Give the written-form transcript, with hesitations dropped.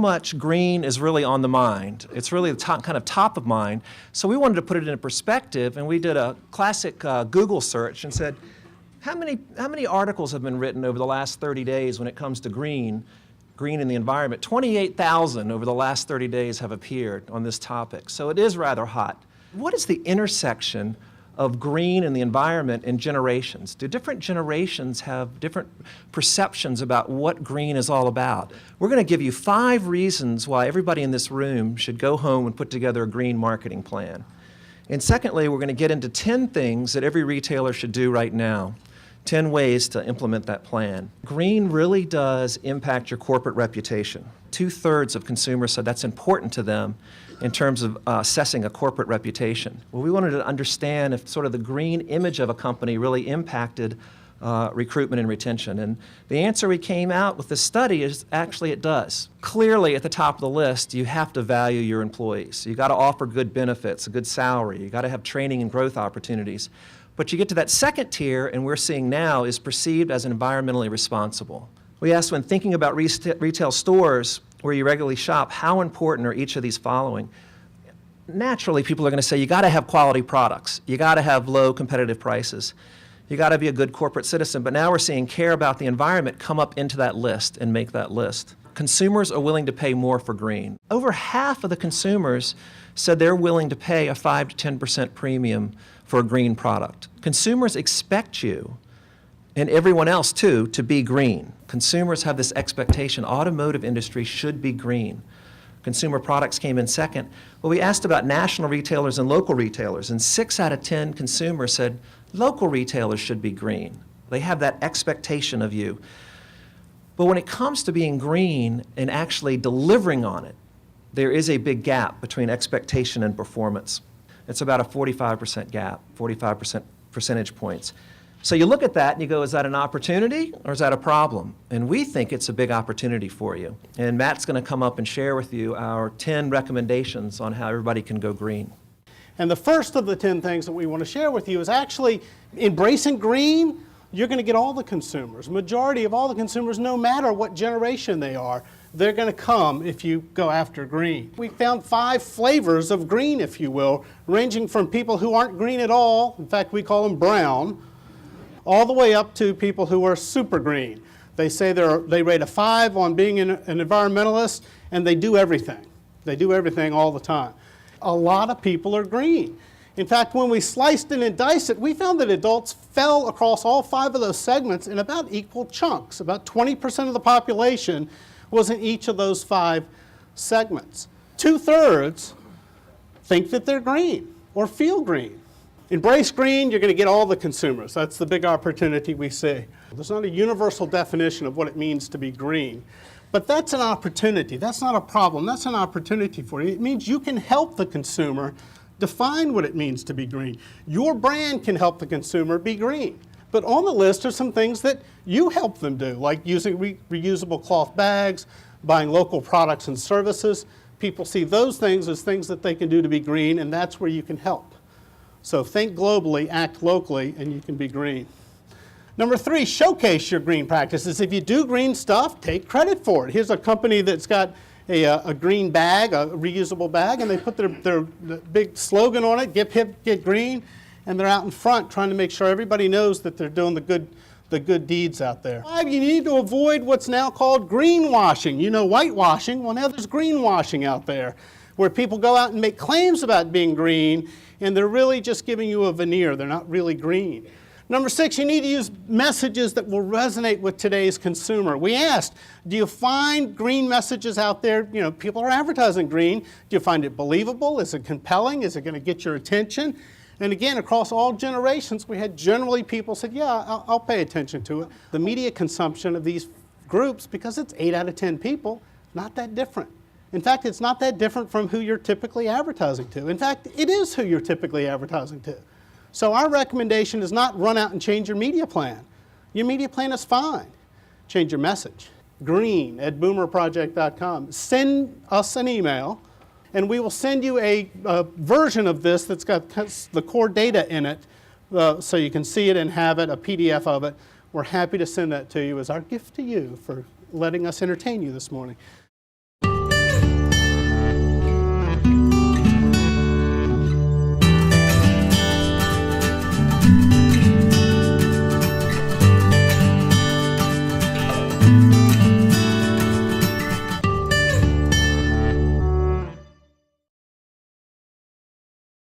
much green is really on the mind. It's really kind of top of mind. So we wanted to put it in perspective, and we did a classic Google search and said, how many articles have been written over the last 30 days when it comes to green in the environment? 28,000 over the last 30 days have appeared on this topic. So it is rather hot. What is the intersection of green and the environment in generations? Do different generations have different perceptions about what green is all about? We're going to give you 5 reasons why everybody in this room should go home and put together a green marketing plan. And secondly, we're going to get into 10 things that every retailer should do right now. 10 ways to implement that plan. Green really does impact your corporate reputation. 2/3 of consumers said that's important to them in terms of assessing a corporate reputation. Well, we wanted to understand if sort of the green image of a company really impacted recruitment and retention. And the answer we came out with this study is actually it does. Clearly at the top of the list, you have to value your employees. You got to offer good benefits, a good salary. You got to have training and growth opportunities. But you get to that second tier, and we're seeing now is perceived as environmentally responsible. We asked, when thinking about retail stores where you regularly shop, how important are each of these following? Naturally, people are going to say you got to have quality products. You got to have low competitive prices. You got to be a good corporate citizen. But now we're seeing care about the environment come up into that list and make that list. Consumers are willing to pay more for green. Over half of the consumers said they're willing to pay a 5 to 10% premium for a green product. Consumers expect you, and everyone else too, to be green. Consumers have this expectation. Automotive industry should be green. Consumer products came in second. Well, we asked about national retailers and local retailers, and 6 out of 10 consumers said local retailers should be green. They have that expectation of you. But when it comes to being green and actually delivering on it, there is a big gap between expectation and performance. It's about a 45% gap, 45% percentage points. So you look at that and you go, is that an opportunity or is that a problem? And we think it's a big opportunity for you. And Matt's going to come up and share with you our 10 recommendations on how everybody can go green. And the first of the 10 things that we want to share with you is actually embracing green. You're going to get all the consumers, majority of all the consumers, no matter what generation they are. They're going to come if you go after green. We found 5 flavors of green, if you will, ranging from people who aren't green at all, in fact we call them brown, all the way up to people who are super green. They say they rate a 5 on being an environmentalist, and they do everything. They do everything all the time. A lot of people are green. In fact, when we sliced it and diced it, we found that adults fell across all 5 of those segments in about equal chunks. About 20% of the population was in each of those 5 segments. 2/3 think that they're green or feel green. Embrace green, you're going to get all the consumers. That's the big opportunity we see. There's not a universal definition of what it means to be green, but that's an opportunity. That's not a problem. That's an opportunity for you. It means you can help the consumer define what it means to be green. Your brand can help the consumer be green. But on the list are some things that you help them do, like using reusable cloth bags, buying local products and services. People see those things as things that they can do to be green, and that's where you can help. So think globally, act locally, and you can be green. Number 3, showcase your green practices. If you do green stuff, take credit for it. Here's a company that's got a green bag, a reusable bag, and they put their big slogan on it, get hip, get green. And they're out in front trying to make sure everybody knows that they're doing the good deeds out there. 5, you need to avoid what's now called greenwashing. You know, whitewashing. Well, now there's greenwashing out there, where people go out and make claims about being green, and they're really just giving you a veneer. They're not really green. Number 6, you need to use messages that will resonate with today's consumer. We asked, do you find green messages out there? You know, people are advertising green. Do you find it believable? Is it compelling? Is it going to get your attention? And again, across all generations, we had generally people said, yeah, I'll pay attention to it. The media consumption of these groups, because it's 8 out of 10 people, not that different. In fact, it's not that different from who you're typically advertising to. In fact, it is who you're typically advertising to. So our recommendation is not run out and change your media plan. Your media plan is fine. Change your message. green@boomerproject.com. Send us an email, and we will send you a version of this that's got the core data in it, so you can see it and have it, a PDF of it. We're happy to send that to you as our gift to you for letting us entertain you this morning. you.